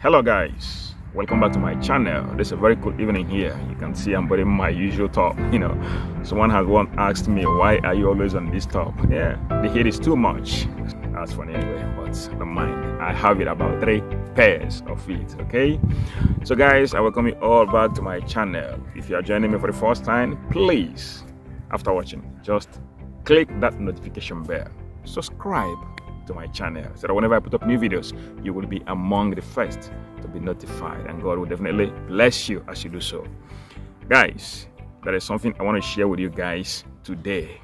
Hello guys, welcome back to my channel. This is a very cool evening here. You can see I'm putting my usual top. Someone has once asked me, why are you always on this top? Yeah, the heat is too much. That's funny anyway, but don't mind. I have it about 3 pairs of feet. Okay, so guys, I welcome you all back to my channel. If you are joining me for the first time, please, after watching, just click that notification bell, subscribe to my channel, so that whenever I put up new videos, you will be among the first to be notified, and God will definitely bless you as you do so. Guys, there is something I want to share with you guys today.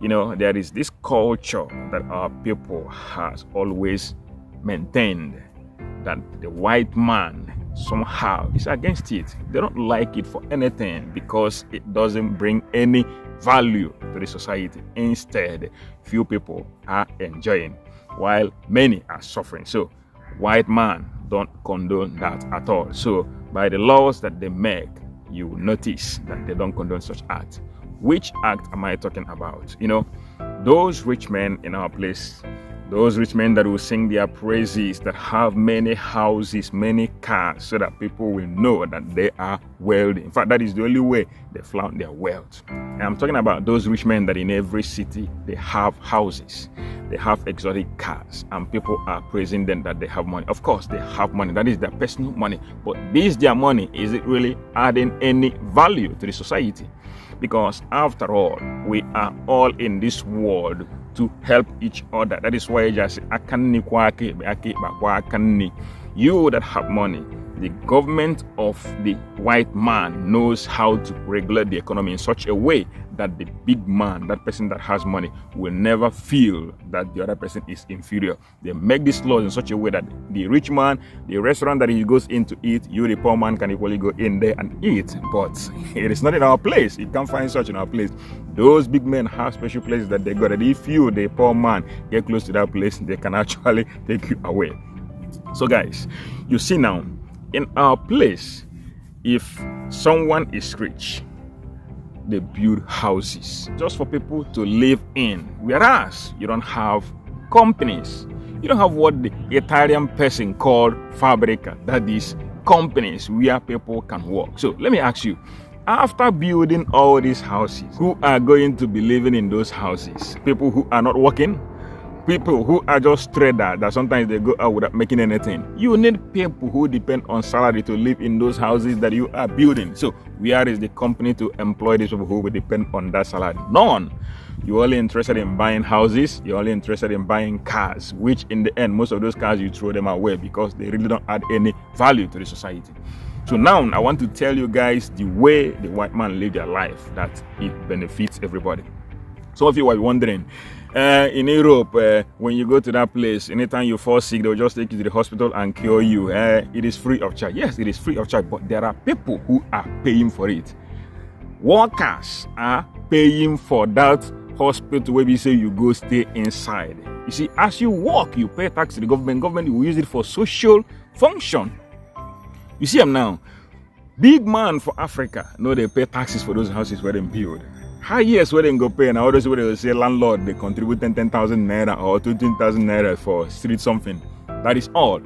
There is this culture that our people has always maintained, that the white man somehow is against it. They don't like it for anything because it doesn't bring any value to the society. Instead, few people are enjoying while many are suffering. So white man don't condone that at all. So by the laws that they make, you will notice that they don't condone such acts. Which act am I talking about? Those rich men in our place, those rich men that will sing their praises, that have many houses, many cars, so that people will know that they are wealthy. In fact, that is the only way they flaunt their wealth. And I'm talking about those rich men that in every city, they have houses, they have exotic cars, and people are praising them that they have money. Of course, they have money. That is their personal money. But this their money, is it really adding any value to the society? Because after all, we are all in this world to help each other. That is why I just say, you that have money, the government of the white man knows how to regulate the economy in such a way that the big man, that person that has money, will never feel that the other person is inferior. They make these laws in such a way that the rich man, the restaurant that he goes in to eat, you, the poor man, can equally go in there and eat. But it is not in our place. You can't find such in our place. Those big men have special places that they go, that if you, the poor man, get close to that place, they can actually take you away. So guys, you see now, in our place, if someone is rich, they build houses just for people to live in. Whereas you don't have companies. You don't have what the Italian person called fabrica. That is companies where people can work. So let me ask you, after building all these houses, who are going to be living in those houses? People who are not working? People who are just traders that sometimes they go out without making anything. You need people who depend on salary to live in those houses that you are building. So where is the company to employ these people who will depend on that salary? None. You're only interested in buying houses. You're only interested in buying cars, which in the end, most of those cars, you throw them away because they really don't add any value to the society. So now I want to tell you guys the way the white man live their life, that it benefits everybody. Some of you are wondering, in Europe, when you go to that place, anytime you fall sick, they'll just take you to the hospital and cure you. It is free of charge. Yes, it is free of charge, but there are people who are paying for it. Workers are paying for that hospital where we say you go stay inside. You see, as you work, you pay tax to the government. Government will use it for social function. You see them now. Big man for Africa, no, they pay taxes for those houses where they build. High years where they go pay, and all those where they will say landlord, they contribute 10,000 naira or 20,000 naira for street something. That is all.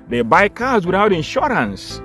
They buy cars without insurance.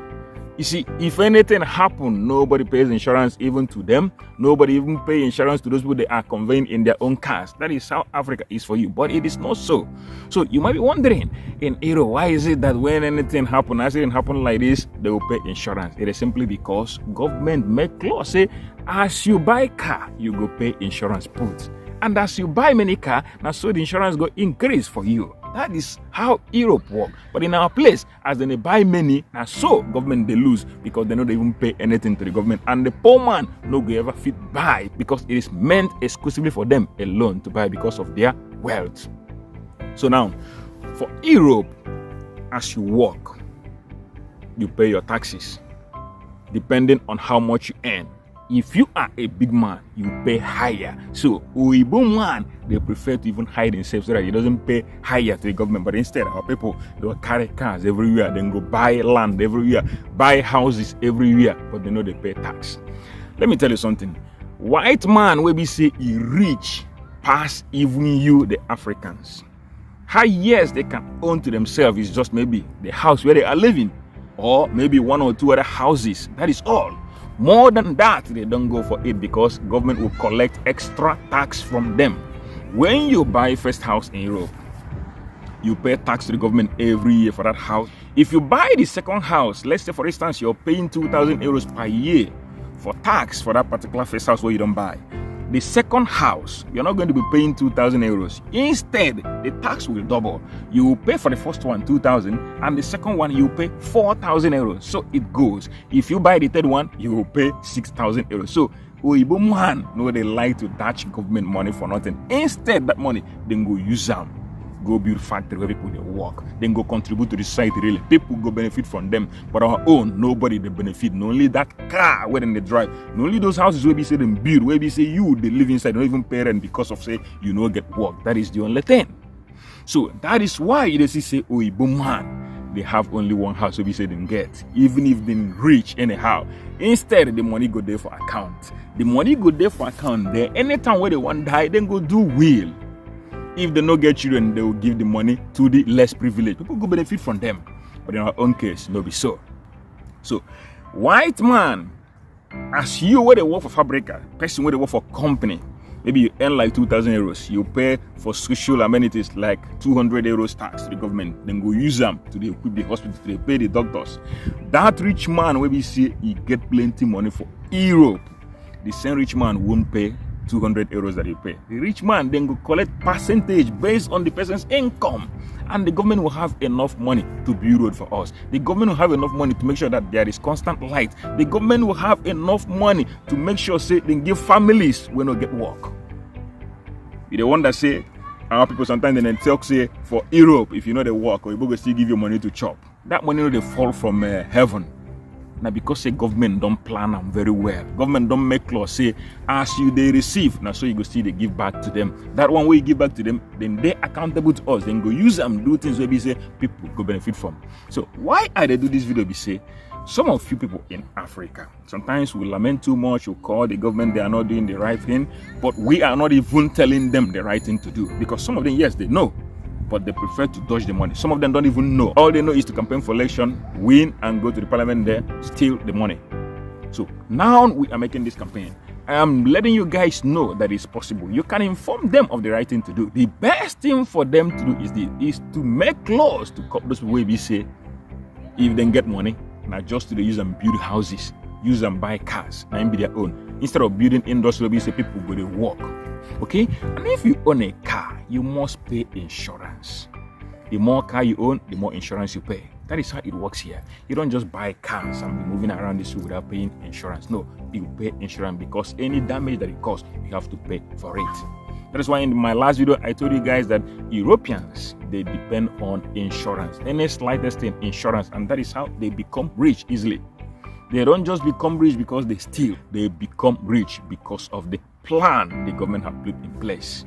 You see, if anything happen, nobody pays insurance even to them. Nobody even pay insurance to those people they are conveying in their own cars. That is how Africa is for you. But it is not so. So you might be wondering, in Europe, why is it that when anything happen, accident happen like this, they will pay insurance? It is simply because government make law say, as you buy car, you go pay insurance put. And as you buy many car, now so the insurance go increase for you. That is how Europe work. But in our place, as they buy many, now so government they lose because they don't even pay anything to the government. And the poor man no go ever fit buy because it is meant exclusively for them alone to buy because of their wealth. So now, for Europe, as you work, you pay your taxes depending on how much you earn. If you are a big man, you pay higher. So, Uibo man, they prefer to even hide themselves so that he doesn't pay higher to the government. But instead, our people, they will carry cars everywhere. Then go buy land everywhere, buy houses everywhere. But they know they pay tax. Let me tell you something. White man will be say he rich past even you, the Africans. highest they can own to themselves is just maybe the house where they are living, or maybe one or two other houses. That is all. More than that, they don't go for it because government will collect extra tax from them. When you buy first house in Europe, you pay tax to the government every year for that house. If you buy the second house, let's say for instance you're paying 2,000 euros per year for tax for that particular first house where you don't buy. The second house, you're not going to be paying 2,000 euros. Instead, the tax will double. You will pay for the first one 2,000, and the second one you pay 4,000 euros. So it goes. If you buy the third one, you will pay 6,000 euros. So Oyibo man, no, they like to touch government money for nothing. Instead, that money then go use them. Go build factory where people they work, then go contribute to the society. Really, people go benefit from them, but our own, nobody they benefit. Not only that car where they drive, not only those houses where we say them build, where we say you they live inside, not even pay rent because of say you know get work. That is the only thing. So that is why they say Oyibo man, they have only one house where we say them get, even if they rich anyhow. Instead, the money go there for account. The money go there for account. There, anytime where they want to die, then go do will. If they don't get children, they will give the money to the less privileged. People go benefit from them. But in our own case, no be so. So, white man, as you where they work for Fabrica, person where they work for company, maybe you earn like 2,000 euros. You pay for social amenities like 200 euros tax to the government. Then go use them to equip the hospital, to pay the doctors. That rich man, where we see he get plenty money for Europe, the same rich man won't pay 200 euros that you pay. The rich man then go collect percentage based on the person's income, and the government will have enough money to build road for us. The government will have enough money to make sure that there is constant light. The government will have enough money to make sure say they give families when they get work. You the one that say our people sometimes they talk say for Europe, if you know the work, or you go still give you money to chop. That money will they fall from heaven. Now because the government don't plan them very well. Government don't make law say as you they receive, now so you go see they give back to them. That one way you give back to them, then they accountable to us. Then go use them, do things where we say people go benefit from. So why I they do this video? We say some of you people in Africa sometimes we lament too much, we call the government they are not doing the right thing, but we are not even telling them the right thing to do. Because some of them, yes, they know, but they prefer to dodge the money. Some of them don't even know. All they know is to campaign for election, win, and go to the parliament there, steal the money. So now we are making this campaign. I am letting you guys know that it's possible. You can inform them of the right thing to do. The best thing for them to do is to make laws to cut those way we say, if they get money, not just to use them build houses, use them buy cars, and be their own. Instead of building industry, we say people go to work. Okay, and if you own a car, you must pay insurance. The more car you own, the more insurance you pay. That is how it works here. You don't just buy cars and be moving around this without paying insurance. No, you pay insurance because any damage that it causes, you have to pay for it. That is why in my last video, I told you guys that Europeans, they depend on insurance. Any slightest thing, insurance, and that is how they become rich easily. They don't just become rich because they steal. They become rich because of the plan the government have put in place.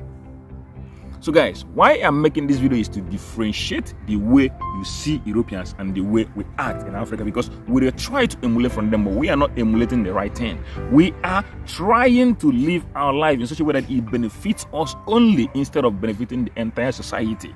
So guys, why I'm making this video is to differentiate the way you see Europeans and the way we act in Africa, because we try to emulate from them, but we are not emulating the right thing. We are trying to live our life in such a way that it benefits us only instead of benefiting the entire society.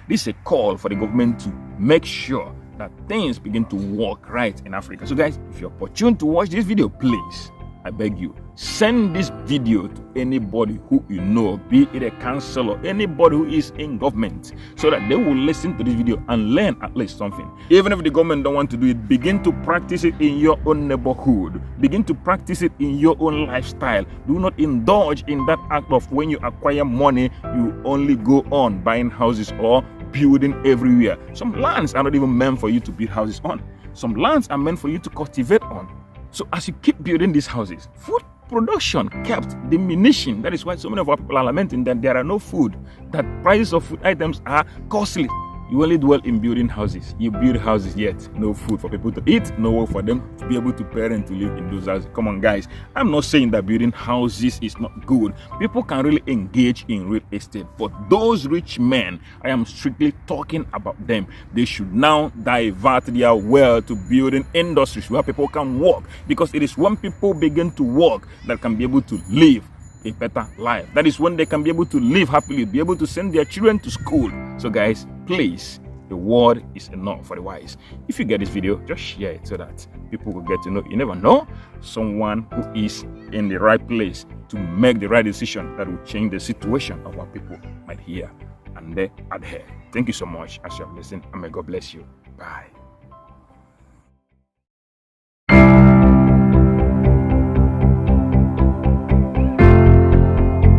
This is a call for the government to make sure that things begin to work right in Africa. So guys, if you're opportune to watch this video, please, I beg you, send this video to anybody who you know, be it a council or anybody who is in government, so that they will listen to this video and learn at least something. Even if the government don't want to do it, begin to practice it in your own neighborhood. Begin to practice it in your own lifestyle. Do not indulge in that act of when you acquire money, you only go on buying houses or building everywhere. Some lands are not even meant for you to build houses on. Some lands are meant for you to cultivate on. So as you keep building these houses, food production kept diminishing. That is why so many of our people are lamenting that there are no food, that prices of food items are costly. You only dwell in building houses. You build houses, yet no food for people to eat, no work for them to be able to parent to live in those houses. Come on guys, I'm not saying that building houses is not good. People can really engage in real estate, but those rich men, I am strictly talking about them. They should now divert their wealth to building industries where people can work, because it is when people begin to work that can be able to live a better life. That is when they can be able to live happily, be able to send their children to school, So guys, please, the word is enough for the wise. If you get this video, just share it so that people will get to know. You never know, someone who is in the right place to make the right decision that will change the situation of our people might hear and they adhere. Thank you so much as you have listened, and may God bless you. Bye.